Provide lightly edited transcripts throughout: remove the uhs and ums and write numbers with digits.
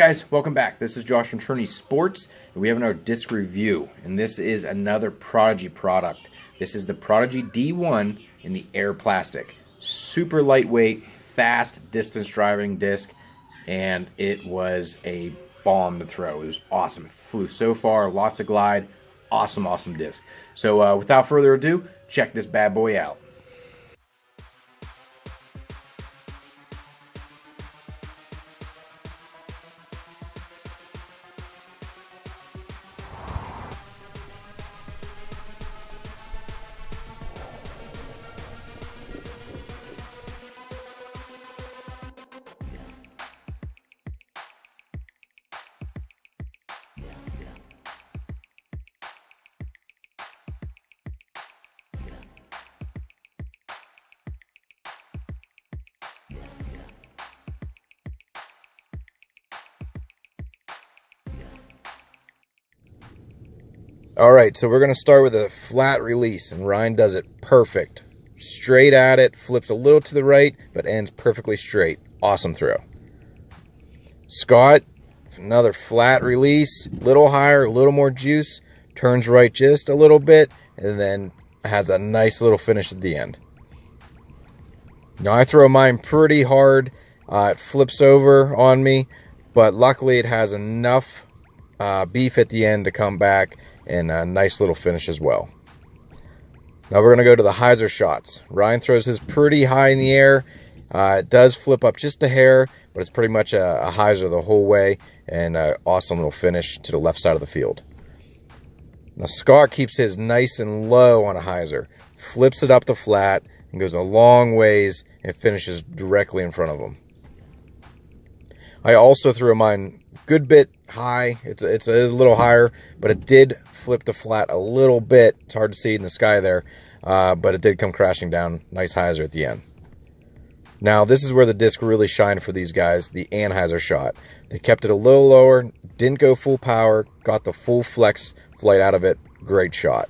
Guys, welcome back. This is Josh from Trinity Sports, and we have another disc review, and this is another Prodigy product. This is the Prodigy D1 in the Air plastic. Super lightweight, fast distance driving disc, and it was a bomb to throw. It was awesome. It flew so far, lots of glide, awesome disc. So without further ado, check this bad boy out. Alright, so we're going to start with a flat release, and Ryan does it perfect. Straight at it, flips a little to the right, but ends perfectly straight. Awesome throw. Scott, another flat release, a little higher, a little more juice, turns right just a little bit, and then has a nice little finish at the end. Now I throw mine pretty hard. It flips over on me, but luckily it has enough beef at the end to come back, and a nice little finish as well. Now we're going to go to the hyzer shots. Ryan throws his pretty high in the air. It does flip up just a hair, but it's pretty much a hyzer the whole way, and an awesome little finish to the left side of the field. Now Scott keeps his nice and low on a hyzer, flips it up to flat, and goes a long ways and finishes directly in front of him. I also threw mine a good bit high. It's a little higher, but it did flip to flat a little bit. It's hard to see in the sky there, but it did come crashing down. Nice hyzer at the end. Now this is where the disc really shined for these guys, the anhyzer shot. They kept it a little lower, didn't go full power, got the full flex flight out of it. Great shot.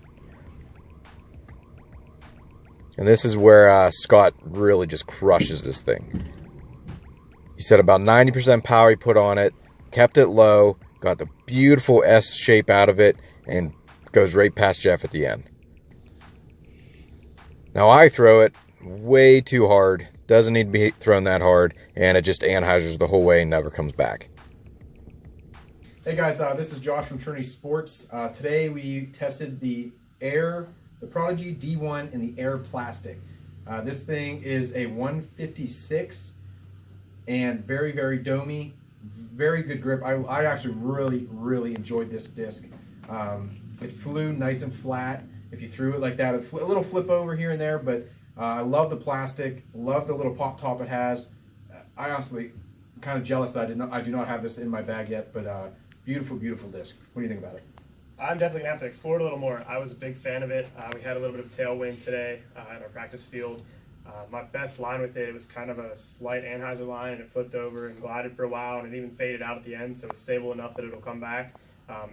And this is where Scott really just crushes this thing. He said about 90% power he put on it, kept it low, got the beautiful S shape out of it, and goes right past Jeff at the end. Now I throw it way too hard, doesn't need to be thrown that hard, and it just anhyzers the whole way and never comes back. Hey guys, this is Josh from Trinity Sports. Today we tested the Prodigy D1 in the Air plastic. This thing is a 156 and very domey, very good grip. I actually really enjoyed this disc. It flew nice and flat. If you threw it like that, a little flip over here and there, but I love the plastic, love the little pop top it has. I honestly am kind of jealous that I do not have this in my bag yet, but beautiful disc. What do you think about it? I'm definitely gonna have to explore it a little more. I was a big fan of it. We had a little bit of tailwind today at our practice field. My best line with it was kind of a slight anhyzer line, and it flipped over and glided for a while, and it even faded out at the end, so it's stable enough that it'll come back.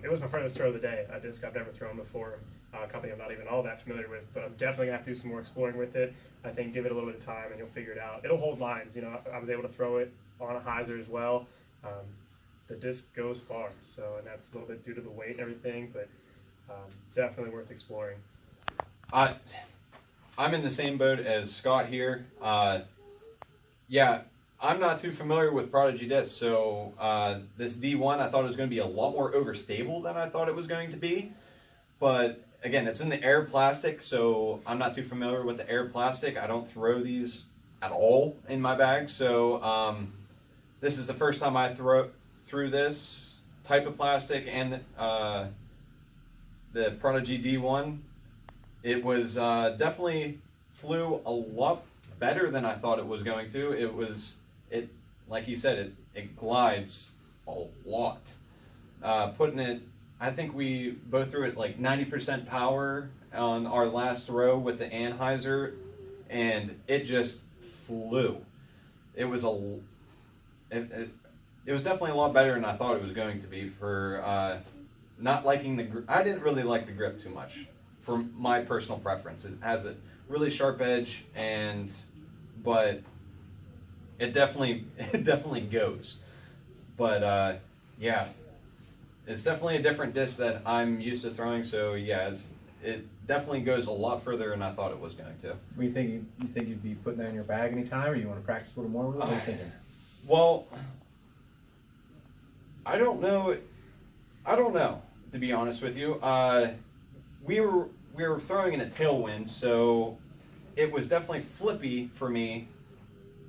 It was my furthest throw of the day, a disc I've never thrown before, a company I'm not even all that familiar with, but I'm definitely gonna have to do some more exploring with it. I think give it a little bit of time and you'll figure it out. It'll hold lines, you know. I was able to throw it on a hyzer as well. The disc goes far, so, and that's a little bit due to the weight and everything, but definitely worth exploring. I'm in the same boat as Scott here. Yeah, I'm not too familiar with Prodigy discs, so this D1 I thought it was going to be a lot more overstable than I thought it was going to be. But again, it's in the Air plastic, so I'm not too familiar with the Air plastic. I don't throw these at all in my bag, so this is the first time I threw this type of plastic and the Prodigy D1. It was definitely flew a lot better than I thought it was going to. It like you said, it glides a lot. Putting it, I think we both threw it like 90% power on our last throw with the anhyzer, and it just flew. It was definitely a lot better than I thought it was going to be for not liking the grip. I didn't really like the grip too much for my personal preference. It has a really sharp edge, but it definitely goes. But yeah, it's definitely a different disc that I'm used to throwing. So yeah, it definitely goes a lot further than I thought it was going to. What do you think? You think you'd be putting that in your bag anytime, or you want to practice a little more with it? What are you thinking? Well, I don't know. To be honest with you, we were throwing in a tailwind, so it was definitely flippy for me,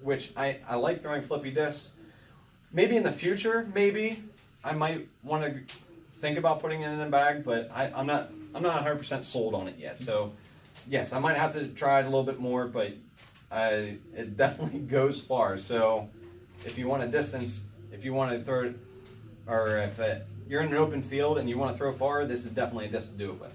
which I like throwing flippy discs. Maybe in the future, maybe I might want to think about putting it in a bag, but I'm not 100% sold on it yet. So yes, I might have to try it a little bit more, but it definitely goes far. So if you want a distance, if you want to throw it, or if you're in an open field and you want to throw far, this is definitely a disc to do it with.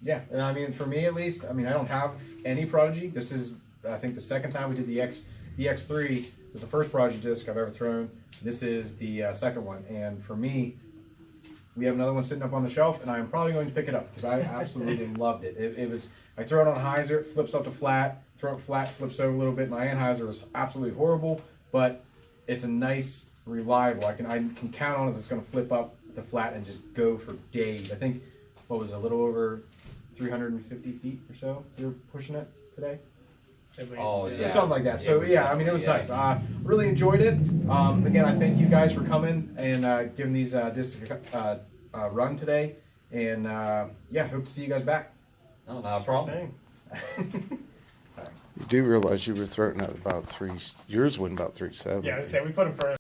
Yeah, and I mean, for me at least, I mean, I don't have any Prodigy. This is, I think, the second time we did the X3 was the first Prodigy disc I've ever thrown. This is the second one, and for me, we have another one sitting up on the shelf, and I'm probably going to pick it up because I absolutely loved it. It was, I throw it on hyzer, it flips up to flat, throw it flat, flips over a little bit. My anhyzer was absolutely horrible, but it's a nice, reliable. I can count on it. It's going to flip up to flat and just go for days. I think, what was it, a little over 350 feet or so we were pushing it today. Oh, yeah. Something like that. So yeah, I mean, it was nice. Really enjoyed it. Again, I thank you guys for coming and giving these discs a run today. And yeah, hope to see you guys back. No, not a problem. You do realize you were throwing at about yours went about 3.7. Yeah, I say we put them first.